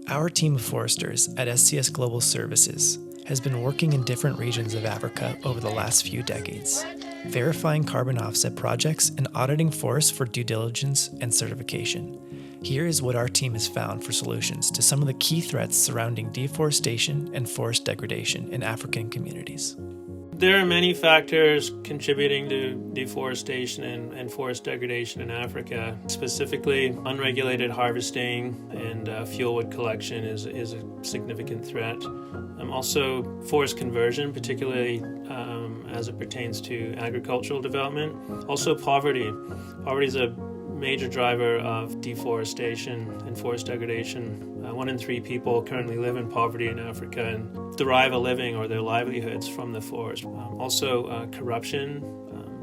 Our team of foresters at SCS Global Services has been working in different regions of Africa over the last few decades, verifying carbon offset projects and auditing forests for due diligence and certification. Here is what our team has found for solutions to some of the key threats surrounding deforestation and forest degradation in African communities. There are many factors contributing to deforestation and forest degradation in Africa. Specifically, unregulated harvesting and fuelwood collection is a significant threat. Also, forest conversion, particularly as it pertains to agricultural development. Also, poverty. Poverty is a major driver of deforestation and forest degradation. 1 in 3 people currently live in poverty in Africa and derive a living or their livelihoods from the forest. Also, corruption.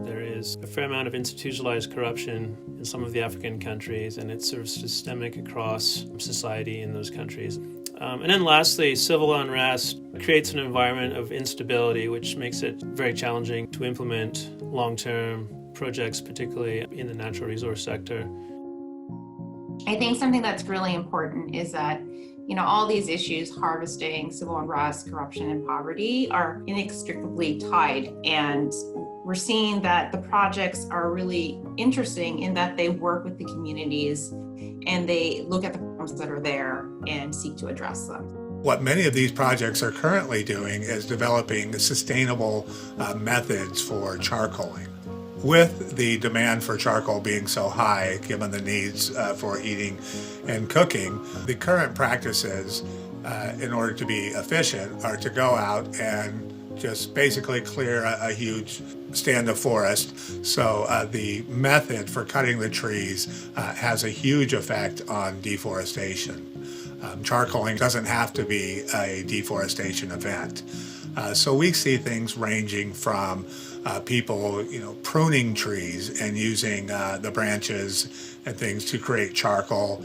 There is a fair amount of institutionalized corruption in some of the African countries, and it's sort of systemic across society in those countries. And then lastly, civil unrest creates an environment of instability, which makes it very challenging to implement long-term projects, particularly in the natural resource sector. I think something that's really important is that, all these issues, harvesting, civil unrest, corruption, and poverty, are inextricably tied. And we're seeing that the projects are really interesting in that they work with the communities and they look at the problems that are there and seek to address them. What many of these projects are currently doing is developing sustainable methods for charcoaling. With the demand for charcoal being so high, given the needs for heating and cooking, the current practices in order to be efficient are to go out and just basically clear a huge stand of forest. So the method for cutting the trees has a huge effect on deforestation. Charcoaling doesn't have to be a deforestation event. So we see things ranging from people, pruning trees and using the branches and things to create charcoal,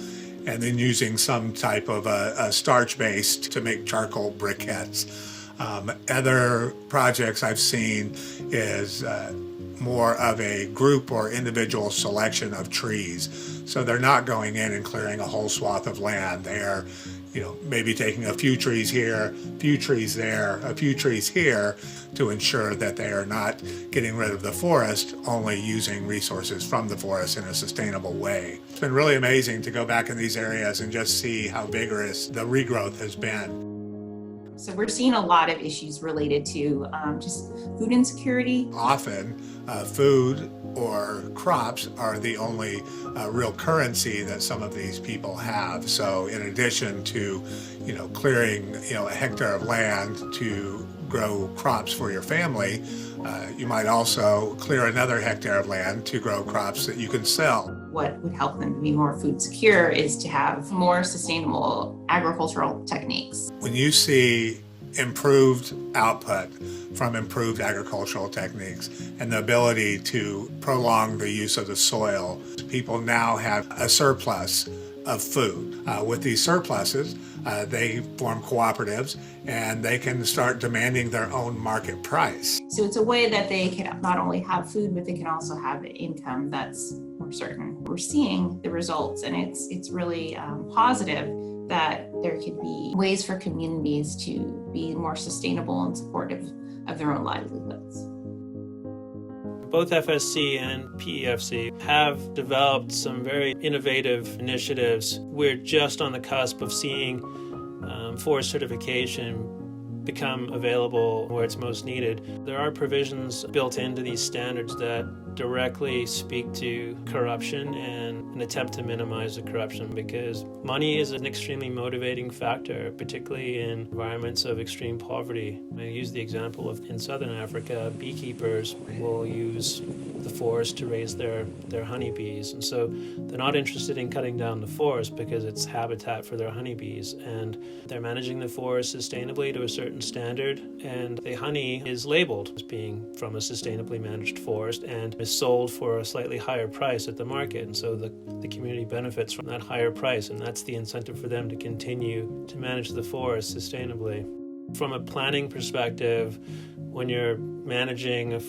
and then using some type of a starch base to make charcoal briquettes. Other projects I've seen is more of a group or individual selection of trees. So they're not going in and clearing a whole swath of land. They're maybe taking a few trees here, a few trees there, a few trees here to ensure that they are not getting rid of the forest, only using resources from the forest in a sustainable way. It's been really amazing to go back in these areas and just see how vigorous the regrowth has been. So we're seeing a lot of issues related to just food insecurity. Often food or crops are the only real currency that some of these people have. So in addition to, clearing, a hectare of land to grow crops for your family, you might also clear another hectare of land to grow crops that you can sell. What would help them be more food secure is to have more sustainable agricultural techniques. When you see improved output from improved agricultural techniques and the ability to prolong the use of the soil, people now have a surplus of food. With these surpluses, they form cooperatives and they can start demanding their own market price. So it's a way that they can not only have food, but they can also have income that's more certain. We're seeing the results, and it's really positive that there could be ways for communities to be more sustainable and supportive of their own livelihoods. Both FSC and PEFC have developed some very innovative initiatives. We're just on the cusp of seeing forest certification become available where it's most needed. There are provisions built into these standards that directly speak to corruption and an attempt to minimize the corruption, because money is an extremely motivating factor, particularly in environments of extreme poverty. I use the example of in southern Africa, beekeepers will use the forest to raise their honeybees, and so they're not interested in cutting down the forest because it's habitat for their honeybees, and they're managing the forest sustainably to a certain standard, and the honey is labeled as being from a sustainably managed forest and is sold for a slightly higher price at the market, and so the community benefits from that higher price, and that's the incentive for them to continue to manage the forest sustainably. From a planning perspective, when you're managing a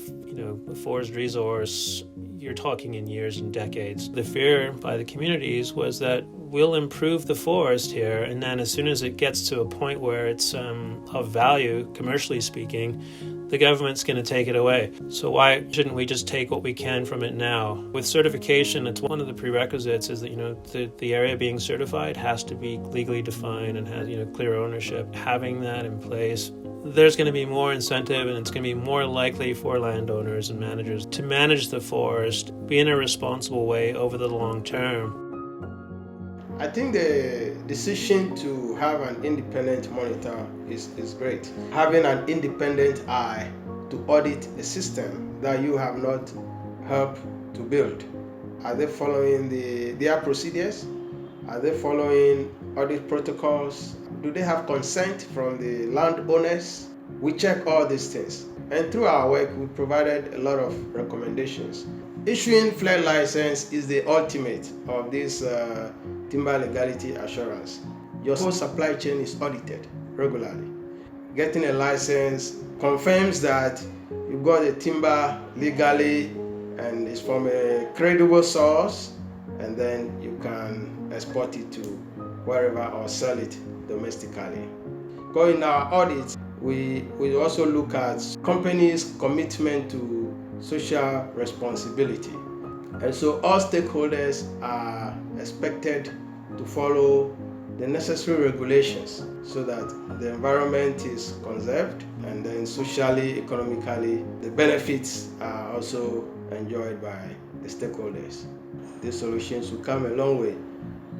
forest resource, you're talking in years and decades. The fear by the communities was that we'll improve the forest here, and then as soon as it gets to a point where it's of value, commercially speaking, the government's going to take it away. So why shouldn't we just take what we can from it now? With certification, it's one of the prerequisites is that the area being certified has to be legally defined and has clear ownership. Having that in place, there's going to be more incentive, and it's going to be more likely for landowners and managers to manage the forest in a responsible way over the long term. I think the decision to have an independent monitor is great. Having an independent eye to audit a system that you have not helped to build. Are they following their procedures? Are they following audit protocols? Do they have consent from the landowners? We check all these things. And through our work, we provided a lot of recommendations. Issuing FLEGT license is the ultimate of this timber legality assurance. Your whole supply chain is audited regularly. Getting a license confirms that you got the timber legally and it's from a credible source, and then you can export it to wherever or sell it domestically. Because in our audits, we also look at companies' commitment to social responsibility. And so all stakeholders are expected to follow the necessary regulations so that the environment is conserved, and then socially, economically, the benefits are also enjoyed by the stakeholders. These solutions will come a long way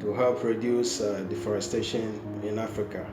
to help reduce deforestation in Africa.